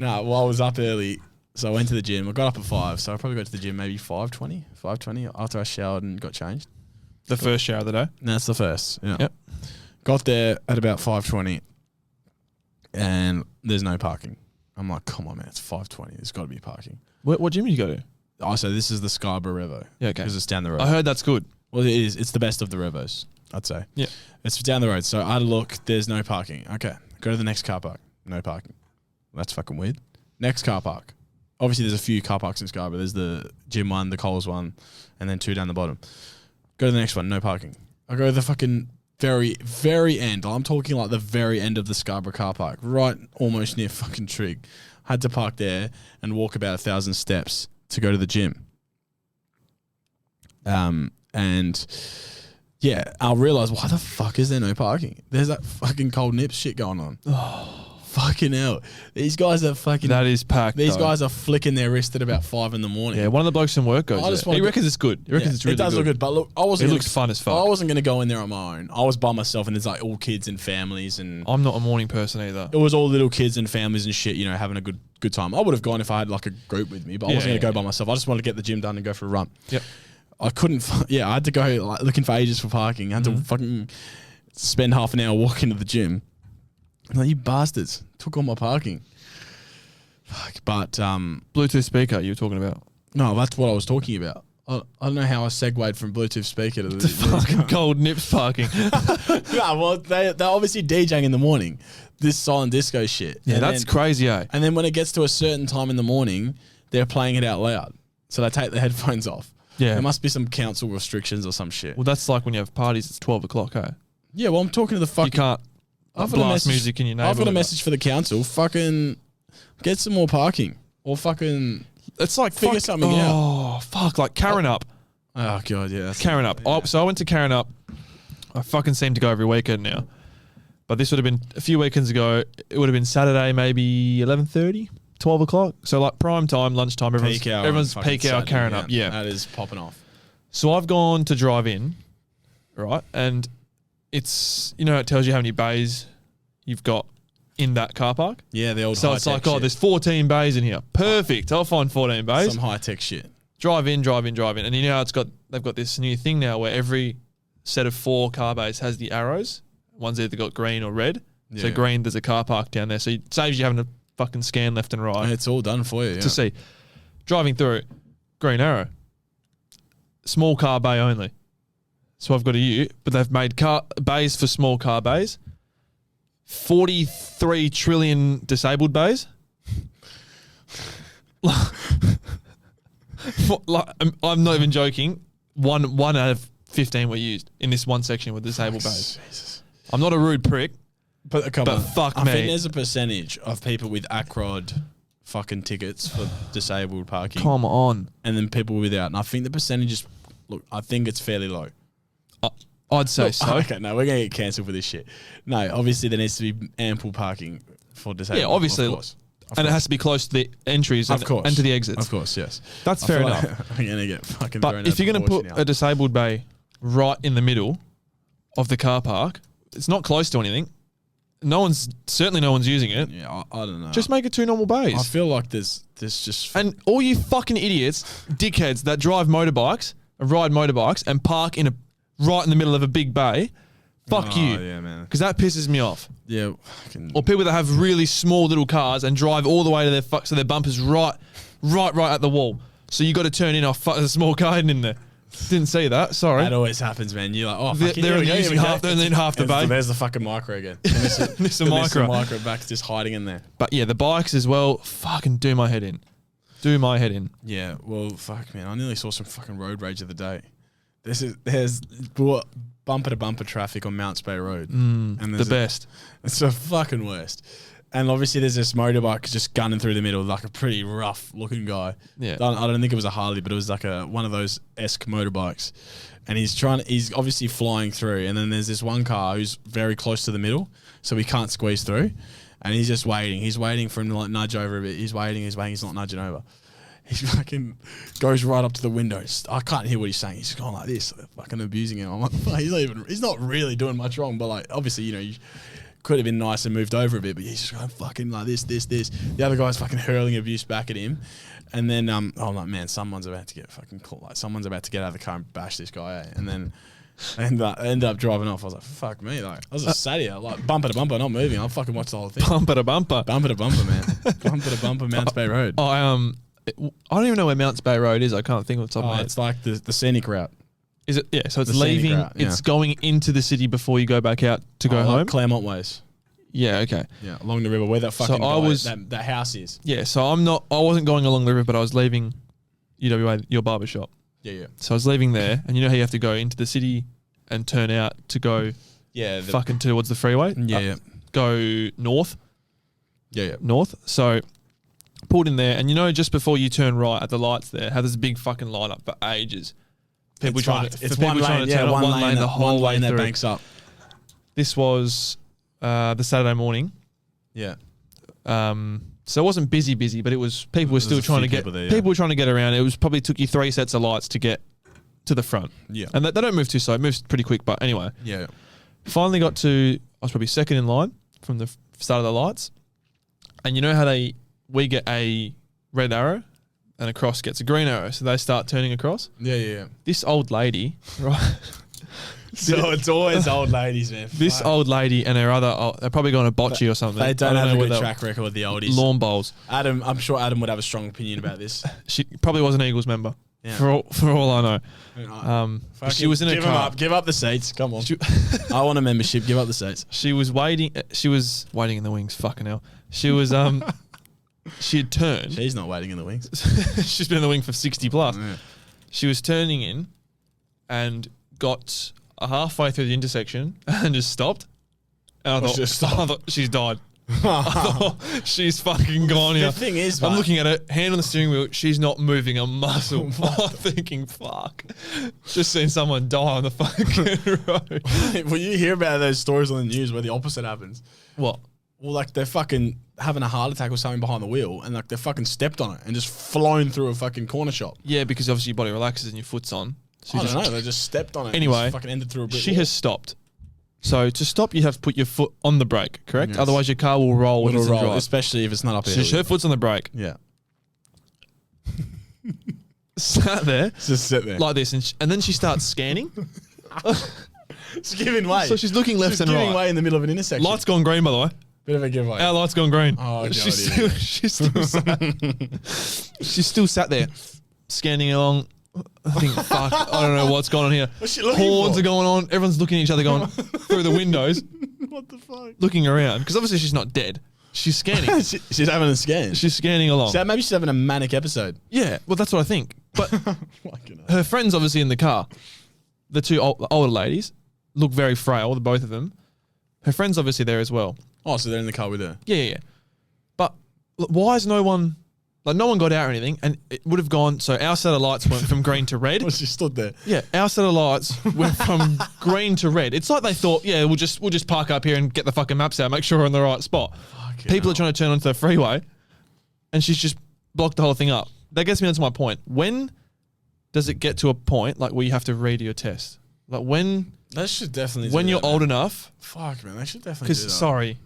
I was up early, so I went to the gym. I got up at 5, so I probably got to the gym maybe 5:20 after I showered and got changed. The first shower of the day? No, that's the first. Yeah. Yep. Got there at about 5:20, and there's no parking. I'm like, come on, man, it's 5:20. There's got to be parking. What gym did you go to? Oh, so this is the Scarborough Revo. Yeah, okay. Because it's down the road. I heard that's good. Well, it is. It's the best of the Revos, I'd say. Yeah. It's down the road. So I had a look. There's no parking. Okay. Go to the next car park. No parking. That's fucking weird. Next car park. Obviously, there's a few car parks in Scarborough. There's the gym one, the Coles one, and then 2 down the bottom. Go to the next one. No parking. I go to the fucking very, very end. I'm talking like the very end of the Scarborough car park. Right almost near fucking Trig. Had to park there and walk about 1,000 steps to go to the gym. And yeah, I'll realize, why the fuck is there no parking? There's that fucking cold nips shit going on. Oh, fucking hell. These guys are fucking... That is packed, These guys are flicking their wrist at about 5 in the morning. Yeah, one of the blokes from work goes there. He reckons it's good. He reckons it's really good. It does look good, but look, it looks fun as fuck. I wasn't going to go in there on my own. I was by myself, and there's like all kids and families, and... I'm not a morning person either. It was all little kids and families and shit, you know, having a good time. I would have gone if I had like a group with me, but I wasn't going to go by myself. I just wanted to get the gym done and go for a run. Yep. I couldn't... I had to go like looking for ages for parking. I had to fucking spend half an hour walking to the gym. Like, you bastards took all my parking. Fuck, but Bluetooth speaker you were talking about. No, that's what I was talking about. I don't know how I segued from Bluetooth speaker to the fucking cold nips parking. Yeah, well, they're obviously DJing in the morning. This silent disco shit. Yeah, that's crazy, eh? And then when it gets to a certain time in the morning, they're playing it out loud. So they take the headphones off. Yeah. There must be some council restrictions or some shit. Well, that's like when you have parties, it's 12 o'clock, eh? Yeah, well, I'm talking to the fucking... You can't blast music in your neighborhood. I've got a message for the council. Fucking get some more parking. Or fucking... It's like figure something out. Oh, fuck. Like Karen Up. Oh, God, yeah. Karen Up. Yeah. So I went to Karen Up. I fucking seem to go every weekend now. But this would have been a few weekends ago. It would have been Saturday, maybe 11:30, 12 o'clock. So like prime time, lunchtime. Everyone's peak hour Karen Up. Yeah. That is popping off. So I've gone to drive in, right? And it's, you know, it tells you how many bays you've got in that car park. Yeah, the old So it's like, there's 14 bays in here. Perfect. I'll find 14 bays. Some high-tech shit. Drive in. And you know how they've got this new thing now where every set of 4 car bays has the arrows. One's either got green or red. Yeah. So green, there's a car park down there. So it saves you having to fucking scan left and right. And it's all done for you, yeah. To see. Driving through, green arrow. Small car bay only. So I've got a U, but they've made bays for small car bays. 43 trillion disabled bays. I'm not even joking. One out of 15 were used in this one section with disabled bays. Jesus. I'm not a rude prick, but fuck me. I think there's a percentage of people with ACROD fucking tickets for disabled parking. Come on. And then people without. And I think the percentage is, look, I think it's fairly low. I'd say so. Okay, no, we're going to get cancelled for this shit. No, obviously there needs to be ample parking for disabled. Yeah, obviously. Of course. And it has to be close to the entries and to the exits. Of course, yes. That's fair enough. I'm going to get fucking But if you're going to put a disabled bay right in the middle of the car park, it's not close to anything. Certainly no one's using it. Yeah, I don't know. Just make it 2 normal bays. I feel like there's just... And all you fucking idiots, dickheads that drive motorbikes, ride motorbikes and park right in the middle of a big bay, fuck you. Yeah, man. Because that pisses me off. Yeah. Or people that have really small little cars and drive all the way to their bumper's right at the wall. So you got to turn in a small car in there. Didn't see that. Sorry. That always happens, man. You're like, oh, they're using half the bay. There's the fucking micro again. There's the micro back just hiding in there. But yeah, the bikes as well. Fucking do my head in. Yeah. Well, fuck, man. I nearly saw some fucking road rage of the day. There's bumper to bumper traffic on Mounts Bay Road, and the best. It's the fucking worst. And obviously, there's this motorbike just gunning through the middle, like a pretty rough looking guy. Yeah, I don't think it was a Harley, but it was like one of those esque motorbikes. And he's obviously flying through. And then there's this one car who's very close to the middle, so he can't squeeze through. And he's just waiting. He's waiting for him to like nudge over a bit. He's waiting. He's not nudging over. He fucking goes right up to the window. I can't hear what he's saying. He's just going like this, fucking abusing him. I'm like, he's not really doing much wrong, but like, obviously, you know, you could have been nice and moved over a bit, but he's just going fucking like this. The other guy's fucking hurling abuse back at him. And then, I'm like, man, someone's about to get fucking caught. Like, someone's about to get out of the car and bash this guy, And then I end up driving off. I was like, fuck me. Like, I was just sat here, like, bumper to bumper, not moving. I'll fucking watch the whole thing. Bumper to bumper. Bumper to bumper, man. Bumper to bumper, Mounts Bay Road. I don't even know where Mounts Bay Road is. I can't think of the top of my head. It's like the scenic route. Is it? Yeah. So it's The scenic leaving. route, yeah. It's going into the city before you go back out to go home. Like Claremont ways. Yeah. Okay. Yeah, along the river where that fucking that house is. Yeah. So I wasn't going along the river, but I was leaving UWA, your barbershop. Yeah. So I was leaving there, and you know how you have to go into the city and turn out to go fucking towards the freeway? Yeah. Go north. Yeah. North. So pulled in there, and you know just before you turn right at the lights there, how there's a big fucking light up for ages. People trying to one lane the whole way that through. banks up. This was the Saturday morning. Yeah. So it wasn't busy, but it was people were still trying to get people were trying to get around. It was probably took you 3 sets of lights to get to the front. Yeah. And they don't move too slow. It moves pretty quick, but anyway. Yeah. Finally got to, I was probably second in line from the start of the lights. And you know how we get a red arrow and a cross gets a green arrow. So they start turning across. Yeah. This old lady, right? So it's always old ladies, man. This old lady and her other, they're probably going to botchy or something. They don't have a good track record with the oldies. Lawn bowls. I'm sure Adam would have a strong opinion about this. She probably was an Eagles member. Yeah. For all I know. She was in a car. Give up the seats. Come on. I want a membership. Give up the seats. She was waiting. She was waiting in the wings. Fucking hell. She was she had turned. She's not waiting in the wings. She's been in the wing for 60 plus. Yeah. She was turning in and got halfway through the intersection and just stopped. And I thought she's died. I thought she's fucking gone here. The thing is, I'm looking at her, hand on the steering wheel. She's not moving a muscle. I'm thinking, fuck. Just seen someone die on the fucking road. Will you hear about those stories on the news where the opposite happens? What? Well, like they're fucking having a heart attack or something behind the wheel, and like they fucking stepped on it and just flown through a fucking corner shop. Yeah, because obviously your body relaxes and your foot's on. So I don't know. They just stepped on it. Anyway, and just fucking ended through a brick she wall. has stopped. So to stop, you have to put your foot on the brake, correct? Yes. Otherwise, your car will roll. It'll roll, especially if it's not up here. So her foot's on the brake. Yeah. Sat there. Just sit there. Like this. And then she starts scanning. It's giving way. So she's looking left and right. giving way in the middle of an intersection. Light's gone green, by the way. Bit of a giveaway. Our light's gone green. Oh, God, she's still sat there, scanning along. I think, fuck, I don't know what's going on here. What's she looking Horns for? are going on. Everyone's looking at each other going through the windows. What the fuck? Looking around. Because obviously she's not dead. She's scanning. She's having a scan. She's scanning along. So maybe she's having a manic episode. Yeah, well, that's what I think. But her friend's obviously in the car. The two older ladies look very frail, the both of them. Her friend's obviously there as well. Oh, so they're in the car with her. Yeah. But why is no one... Like, no one got out or anything, and it would have gone... So our set of lights went from green to red. Well, she stood there. Yeah, our set of lights went from green to red. It's like they thought, yeah, we'll just park up here and get the fucking maps out, make sure we're in the right spot. People are trying to turn onto the freeway, and she's just blocked the whole thing up. That gets me onto my point. When does it get to a point, like, where you have to redo your test? Like, when... They should definitely When do you're that, old man. enough... Fuck, man, they should definitely do Because, that. sorry,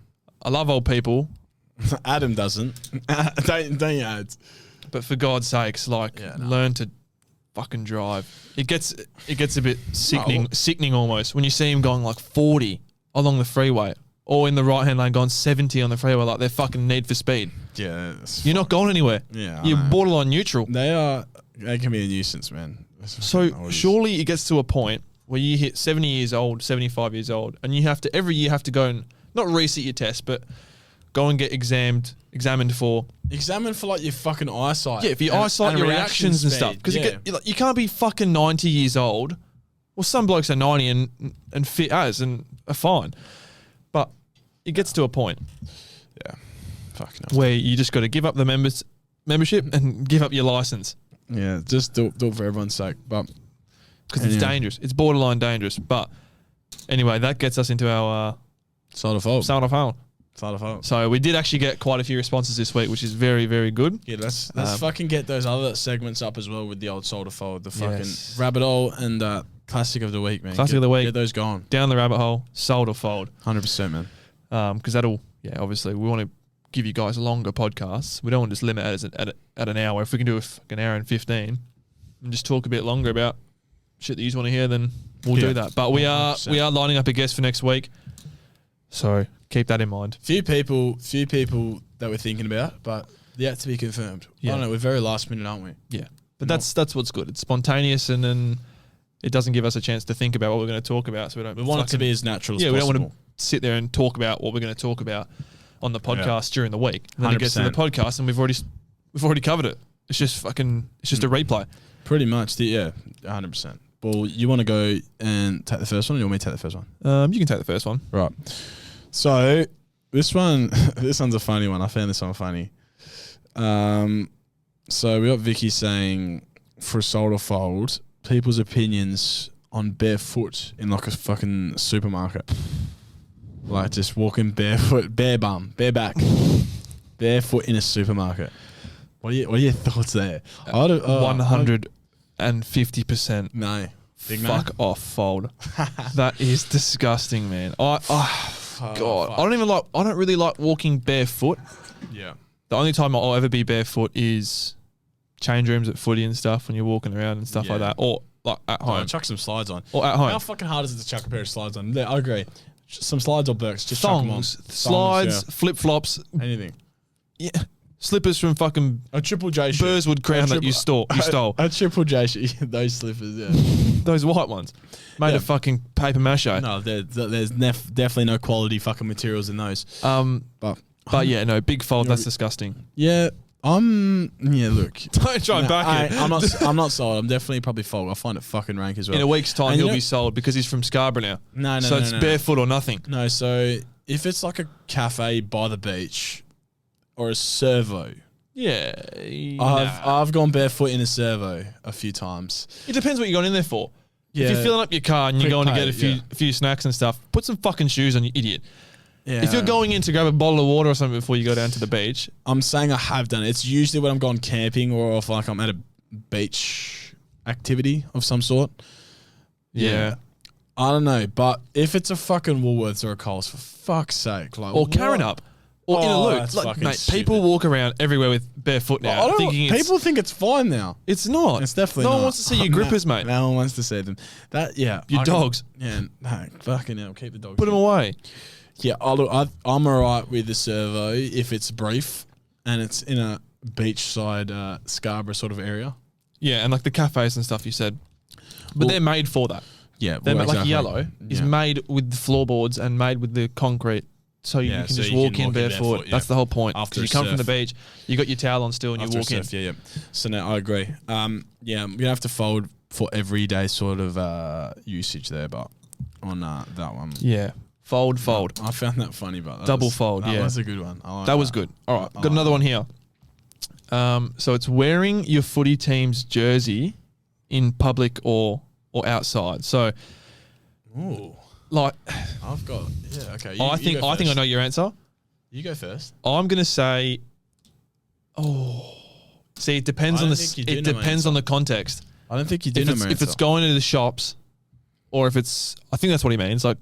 I love old people... Adam doesn't. don't you, ads? But for God's sakes, like, learn to fucking drive. It gets a bit sickening almost when you see him going like 40 along the freeway or in the right hand lane going 70 on the freeway, like they're fucking Need for Speed. Yeah, you're not going anywhere. Yeah, you're borderline neutral. They can be a nuisance, man. So surely it gets to a point where you hit 70 years old, 75 years old, and you have to every year have to go and not reset your test, but go and get examined for like your fucking eyesight. Yeah, for your eyesight, your reactions and stuff. Because you can't be fucking 90 years old. Well, some blokes are 90 and fit as and are fine, but it gets to a point. Yeah, fucking where you just got to give up the membership and give up your license. Yeah, just do it for everyone's sake, but because it's dangerous. It's borderline dangerous. But anyway, that gets us into our side of fault. So we did actually get quite a few responses this week, which is very, very good. Yeah, let's fucking get those other segments up as well with the old Soul to Fold, the fucking rabbit hole and classic of the week, man. Classic of the week. Get those going. Down the rabbit hole, Soul to Fold. 100%, man. Because that'll, obviously we want to give you guys longer podcasts. We don't want to just limit it at an hour. If we can do an hour and 15 and just talk a bit longer about shit that you want to hear, then we'll do that. But we are lining up a guest for next week. So keep that in mind. Few people that we're thinking about, but yet to be confirmed. Yeah. I don't know. We're very last minute, aren't we? Yeah, but that's what's good. It's spontaneous, and then it doesn't give us a chance to think about what we're going to talk about. So we want it to be as natural as possible. We don't want to sit there and talk about what we're going to talk about on the podcast during the week. And then 100%. it gets to the podcast and we've already covered it. It's just a replay. Pretty much, 100%. Well, you want to go and take the first one, or you want me to take the first one? You can take the first one. Right. So this one's a funny one. I found this one funny. So we got Vicky saying, for a sold or fold, people's opinions on barefoot in like a fucking supermarket. Like just walking barefoot, bare bum, bare back, barefoot in a supermarket. What are your thoughts there? 150%. No. Big fuck man? Off, fold. That is disgusting, man. God. I don't really like walking barefoot. Yeah. The only time I'll ever be barefoot is change rooms at footy and stuff when you're walking around and stuff like that. Or like at home. Chuck some slides on. Or at home. How fucking hard is it to chuck a pair of slides on? I agree. Some slides or Birks. Just thongs, chuck them on. slides, flip-flops. Anything. Yeah. Slippers from fucking a Triple J shit. Burswood Crown that you stole. A Triple J shit. Those slippers, yeah. Those white ones. Made of fucking paper mache. No, there's definitely no quality fucking materials in those. But yeah, no, big fold. That's disgusting. Yeah. Look. Don't try and back it. I'm not sold. I'm definitely probably fold. I find it fucking rank as well. In a week's time, he'll be sold because he's from Scarborough now. So it's barefoot or nothing. No, so if it's like a cafe by the beach or a servo. Yeah. I've gone barefoot in a servo a few times. It depends what you're going in there for. Yeah. If you're filling up your car and you're going to get a few snacks and stuff, put some fucking shoes on, you idiot. Yeah. If you're going in to grab a bottle of water or something before you go down to the beach. I'm saying I have done it. It's usually when I'm going camping or if like I'm at a beach activity of some sort. Yeah. I don't know, but if it's a fucking Woolworths or a Coles, for fuck's sake. Like, or carrying up. Or in a loop. Like, mate, people walk around everywhere with barefoot now. People think it's fine now. It's not. It's definitely not. No one wants to see your grippers, mate. No one wants to see them. Your dogs. No, fucking hell. Keep the dogs. Put them away. Yeah, I'm all right with the servo if it's brief and it's in a beachside Scarborough sort of area. Yeah, and like the cafes and stuff you said. But they're made for that. Yeah. They're like yellow is made with the floorboards and made with the concrete. So you can just walk in barefoot. That's the whole point. After you come from the beach, you got your towel on still and you walk in. Yeah. So now I agree. I'm going to have to fold for everyday sort of usage there, but on that one. Yeah. Fold. I found that funny, but double fold. That was a good one. That was good. All right, got another one here. So it's wearing your footy team's jersey in public or outside. So, like, I've got okay. I think I know your answer. You go first. I'm gonna say, see, it depends on the context. I don't think you do. If it's going into the shops, or if it's, I think that's what he means. Like,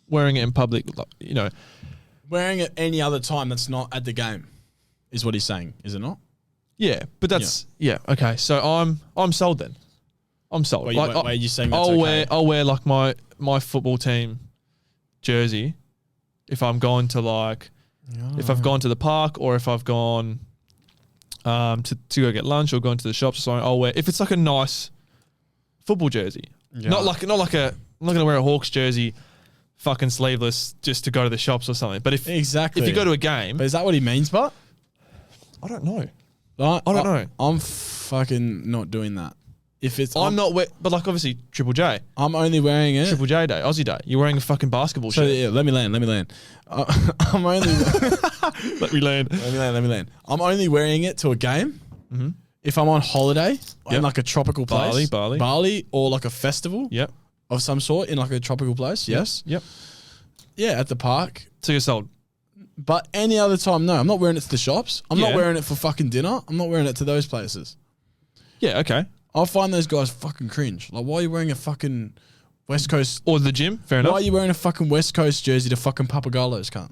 wearing it in public, you know. Wearing it any other time that's not at the game is what he's saying, is it not? Yeah, but that's okay. So I'm sold then. I'm sold. Wait, are you saying that's okay? I'll wear like my football team jersey if I'm going to if I've gone to the park or if I've gone to go get lunch or gone to the shops or something. I'll wear if it's like a nice football jersey. Yeah. I'm not gonna wear a Hawks jersey fucking sleeveless just to go to the shops or something. But if you go to a game. But is that what he means, but? I don't know. I don't know. I'm fucking not doing that. If it's but like obviously Triple J. I'm only wearing it. Triple J Day, Aussie Day. You're wearing a fucking basketball shirt. Yeah, let me land. I'm only Let me land. I'm only wearing it to a game. Mm-hmm. If I'm on holiday in like a tropical place. Bali or like a festival. Yep. Of some sort in like a tropical place. Yes. Yep. Yeah, at the park. So you're sold. But any other time, no. I'm not wearing it to the shops. I'm not wearing it for fucking dinner. I'm not wearing it to those places. Yeah, okay. I find those guys fucking cringe. Like, why are you wearing a fucking West Coast... Or the gym, fair enough. Why are you wearing a fucking West Coast jersey to fucking Papagallos, cunt?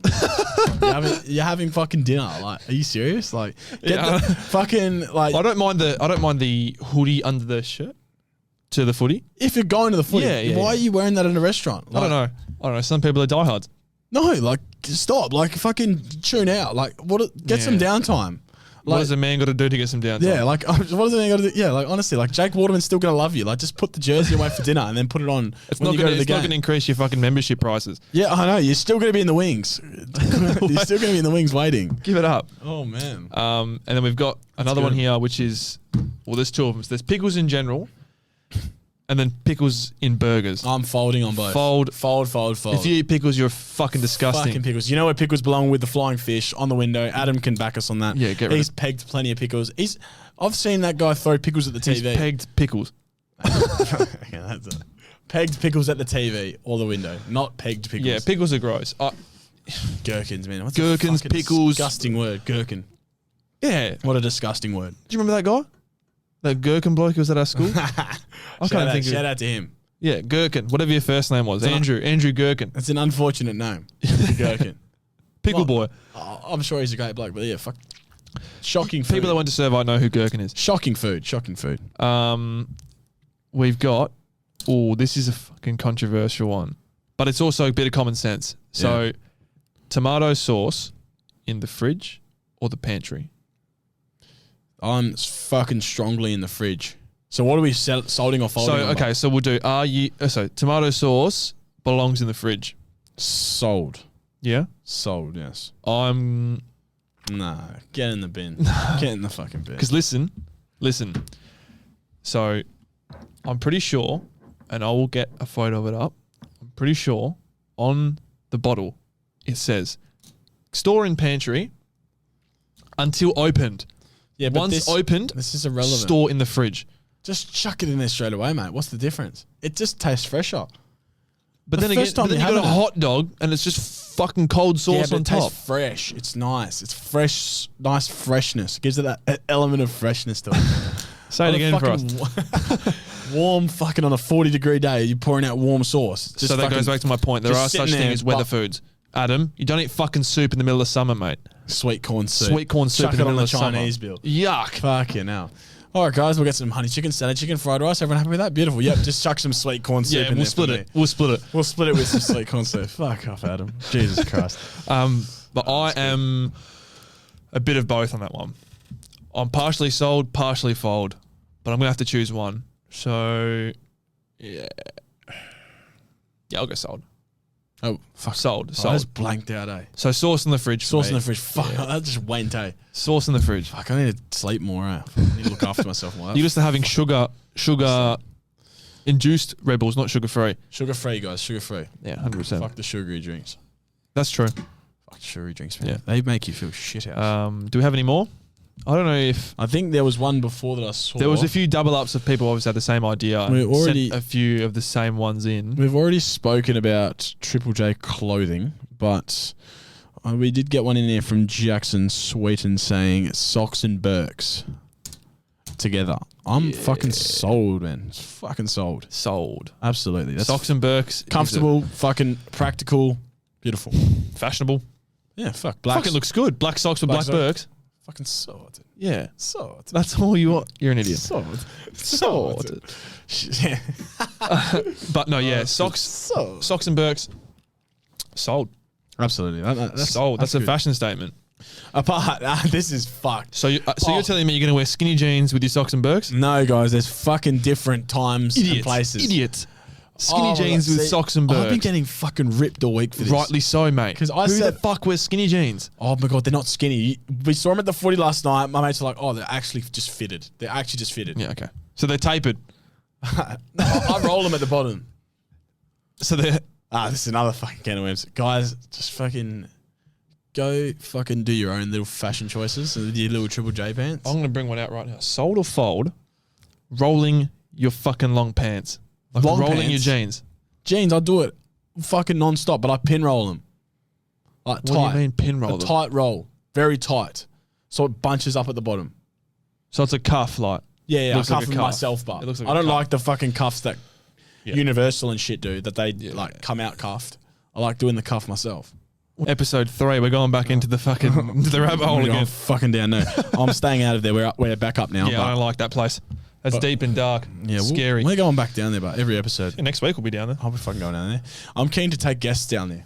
you're having fucking dinner. Like, are you serious? Like, get the fucking... Like, I don't mind the hoodie under the shirt to the footy. If you're going to the footy, why are you wearing that in a restaurant? Like, I don't know. Some people are diehards. No, like, stop. Like, fucking tune out. Like, get some downtime. What does a man got to do to get some downtime? Yeah, like what does a man got to do? Yeah, like honestly, like Jake Waterman's still gonna love you. Like just put the jersey away for dinner and then put it on when you go to the game. It's not gonna increase your fucking membership prices. Yeah, I know. You're still gonna be in the wings. You're still gonna be in the wings waiting. Give it up. Oh man. And then we've got another one here, which is there's two of them. So there's pickles in general. And then pickles in burgers. I'm folding on both. Fold. If you eat pickles, you're fucking disgusting. Fucking pickles. You know where pickles belong with the flying fish on the window. Adam can back us on that. Yeah, get rid He's pegged plenty of pickles. I've seen that guy throw pickles at the TV. He's pegged pickles. Okay, that's it. Pegged pickles at the TV or the window. Not pegged pickles. Yeah, pickles are gross. Gherkins, man. What's Gherkins, a pickles. disgusting word. Gherkin. Yeah. What a disgusting word. Do you remember that guy? That Gherkin bloke who was at our school? Shout out to him. Yeah, Gherkin. Whatever your first name was. Andrew Gherkin. It's an unfortunate name. Gherkin. Pickle boy. I'm sure he's a great bloke, but yeah, fuck. Shocking food. People that went to Survey know who Gherkin is. Shocking food. We've got, this is a fucking controversial one, but it's also a bit of common sense. So, tomato sauce in the fridge or the pantry? I'm fucking strongly in the fridge. So what are we solding or folding? So we'll do. Tomato sauce belongs in the fridge. Sold. Yeah. Sold. Yes. Nah, get in the bin. Get in the fucking bin. Because listen. So, I'm pretty sure, and I will get a photo of it up. I'm pretty sure on the bottle it says store in pantry until opened. Yeah, but once opened, this is irrelevant. Store in the fridge. Just chuck it in there straight away, mate. What's the difference? It just tastes fresher. But then again, you got a hot dog and it's just fucking cold sauce on top. It tastes fresh. It's nice. It's fresh, nice freshness. It gives it that element of freshness to it. Say it again for us. Warm fucking on a 40-degree day, you're pouring out warm sauce. So that goes back to my point. There are such things as weather foods. Adam, you don't eat fucking soup in the middle of summer, mate. Sweet corn soup. Sweet corn soup in the middle of summer. Chinese bill. Yuck. Fucking hell. All right, guys, we'll get some honey chicken, salad chicken, fried rice. Everyone happy with that? Beautiful. Yep, just chuck some sweet corn soup in we'll split it. We'll split it. We'll split it with some sweet corn soup. Fuck off, Adam. Jesus Christ. But I am a bit of both on that one. I'm partially sold, partially fold, but I'm going to have to choose one. So, yeah, I'll go sold. Oh, fuck. Sold. I just blanked out, eh? So sauce in the fridge. Sauce in the fridge. Fuck, that just went, eh? Sauce in the fridge. Fuck, I need to sleep more, eh? I need to look after myself more. You're used to having sugar induced Red Bulls, not sugar free. Sugar free, guys. Sugar free. Yeah, 100%. Fuck the sugary drinks. That's true. Fuck sugary drinks, man. Yeah. They make you feel shit out. Do we have any more? I don't know if... I think there was one before that I saw. There was a few double ups of people obviously had the same idea. We already sent a few of the same ones in. We've already spoken about Triple J clothing, but we did get one in there from Jackson Sweeten saying socks and Birks together. I'm fucking sold, man. Fucking sold. Sold. Absolutely. That's socks and Birks. Comfortable, fucking practical, beautiful. Fashionable. Yeah, fuck. Fucking looks good. Black socks with black Birks. Fucking sorted. Yeah. Sorted. That's all you want. You're an idiot. Sorted. Yeah. But no, yeah. Socks and Birks. Sold. Absolutely. That's sold. That's a fashion statement. Apart, this is fucked. So, you're telling me you're going to wear skinny jeans with your socks and Birks? No, guys. There's fucking different times and places. Idiots. Skinny jeans with socks and Birks. I've been getting fucking ripped all week for this. Rightly so, mate. Because who the fuck wears skinny jeans? Oh my God, they're not skinny. We saw them at the footy last night. My mates are like, oh, they're actually just fitted. They're actually just fitted. Yeah, okay. So they're tapered. I roll them at the bottom. So they're... this is another fucking can of worms. Guys, just fucking go fucking do your own little fashion choices with your little Triple J pants. I'm going to bring one out right now. Sold or fold, rolling your fucking long pants. Like long rolling pants? Your jeans. Jeans, I do it fucking non-stop, but I pin roll them. Like tight. What do you mean pin roll them? A tight roll. Very tight. So it bunches up at the bottom. So it's a cuff, like... Yeah, I cuff them myself, but I don't like the fucking cuffs that Universal and shit do, that they come out cuffed. I like doing the cuff myself. Episode 3, we're going back into the fucking the rabbit hole again. I'm fucking down there. I'm staying out of there. We're back up now. Yeah, I don't like that place. That's deep and dark. Yeah, scary. We're going back down there, but every episode. Yeah, next week we'll be down there. I'll be fucking going down there. I'm keen to take guests down there.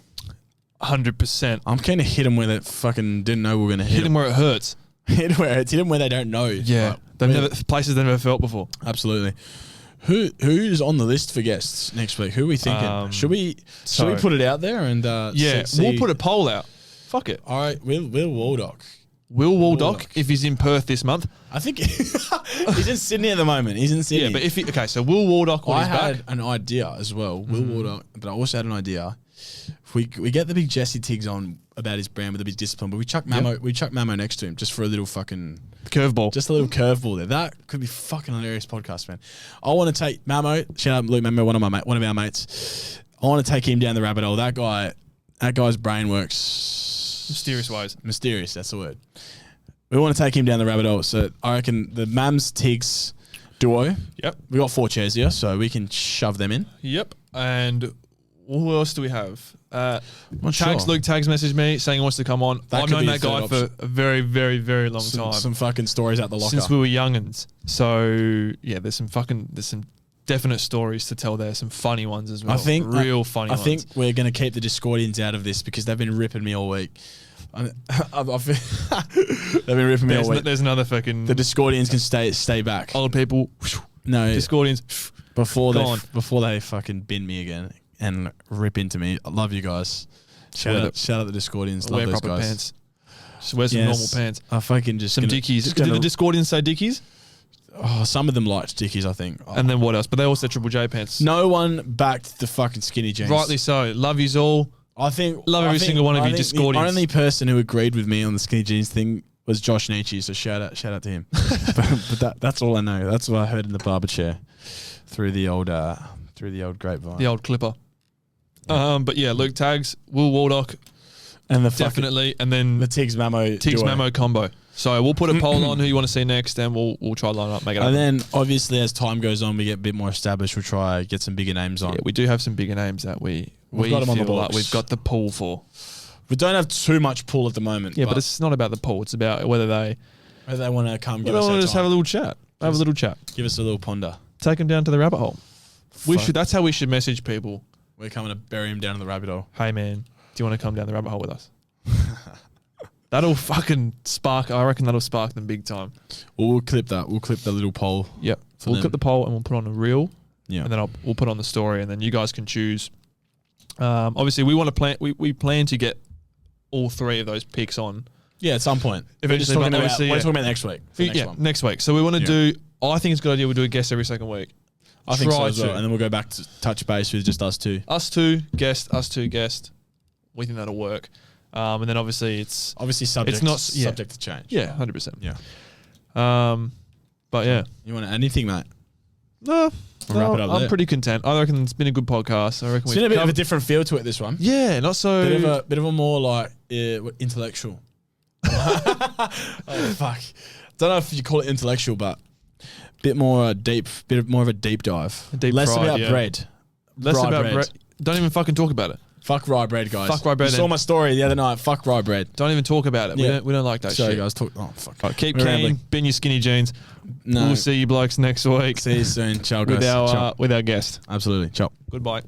100%. I'm keen to hit them where they fucking didn't know we were going to hit them where it hurts. hit them where they don't know. Yeah, places they've never felt before. Absolutely. Who's on the list for guests next week? Who are we thinking? Should we put it out there and we'll put a poll out. Fuck it. All right, Will Waldock. Will Waldock, if he's in Perth this month. I think he's in Sydney at the moment. He's in Sydney. Yeah, but so Will Waldock when he's back. I had an idea as well, Will Waldock, but I also had an idea. If we get the big Jesse Tiggs on about his brand with a bit of discipline, but we chuck Mamo next to him just for a little fucking curveball. Just a little curveball there. That could be fucking hilarious podcast, man. I want to take Mamo, shout out Luke Mamo, one of our mates. I want to take him down the rabbit hole. That guy's brain works mysterious ways. Mysterious, that's the word. We want to take him down the rabbit hole. So I reckon the Mams Tiggs duo. Yep. We got 4 chairs here, so we can shove them in. Yep. And who else do we have? Luke Tags messaged me saying he wants to come on. I've known that guy for a very, very, very long time. Some fucking stories out the locker. Since we were youngins. So yeah, there's some definite stories to tell there. Some funny ones as well. Funny ones. I think we're going to keep the Discordians out of this because they've been ripping me all week. They've been ripping me all week. There's another fucking... The Discordians can stay back. Old people. No. Discordians. Before they fucking bin me again and rip into me. I love you guys. Shout out the Discordians. Love those guys. Pants. Just wear some normal pants. I fucking just... Some Dickies. Did the Discordians say Dickies? Oh, some of them liked Dickies, I think. And then what else? But they all said Triple J pants. No one backed the fucking skinny jeans. Rightly so. Love yous all. Love every single one of you Discordians. The only person who agreed with me on the skinny jeans thing was Josh Nietzsche, so shout out to him. but that's all I know. That's what I heard in the barber chair through the old grapevine. The old clipper. But yeah, Luke Tags, Will Waldock, and definitely, and then the Tiggs Mamo combo. So we'll put a poll on who you want to see next, and we'll try to line up, make it happen. And then obviously as time goes on, we get a bit more established. We'll try get some bigger names on. Yeah, we do have some bigger names that we've got them on the box. Like we've got the pull for. We don't have too much pull at the moment. Yeah, but it's not about the pull. It's about whether they want to come. Give us just have a little chat. Have a little chat. Give us a little ponder. Take them down to the rabbit hole. That's how we should message people. We're coming to bury him down in the rabbit hole. Hey man, do you want to come down the rabbit hole with us? That'll fucking spark. I reckon that'll spark them big time. Well, we'll clip that. We'll clip the little poll. Yep. We'll clip the poll and we'll put on a reel. Yeah. And then we'll put on the story, and then you guys can choose. Obviously, we want to plan. We plan to get all 3 of those picks on. Yeah, at some point. Eventually, we're talking about next week. Next week. So we want to do. I think it's a good idea. We'll do a guest every second week. I think so as well. And then we'll go back to touch base with just us two. Us two guest. We think that'll work. And then obviously it's subject to change. Yeah, 100%. Yeah. But yeah. You want anything, mate? No. Wrap it up I'm pretty content. I reckon it's been a good podcast. I reckon it's been a bit of a different feel to it, this one. Yeah, not so... Bit of a more like intellectual. Oh, fuck. Don't know if you call it intellectual, but bit more of a deep dive. Less about bread. Less about bread. Don't even fucking talk about it. Fuck rye bread, guys. Fuck rye bread. You saw my story the other night. Fuck rye bread. Don't even talk about it. Yeah. We don't like that shit. Sorry, guys. Oh, fuck. Right, keep keen. Bin your skinny jeans. No. We'll see you blokes next week. See you soon. Ciao, guys. With our guest. Absolutely. Ciao. Goodbye.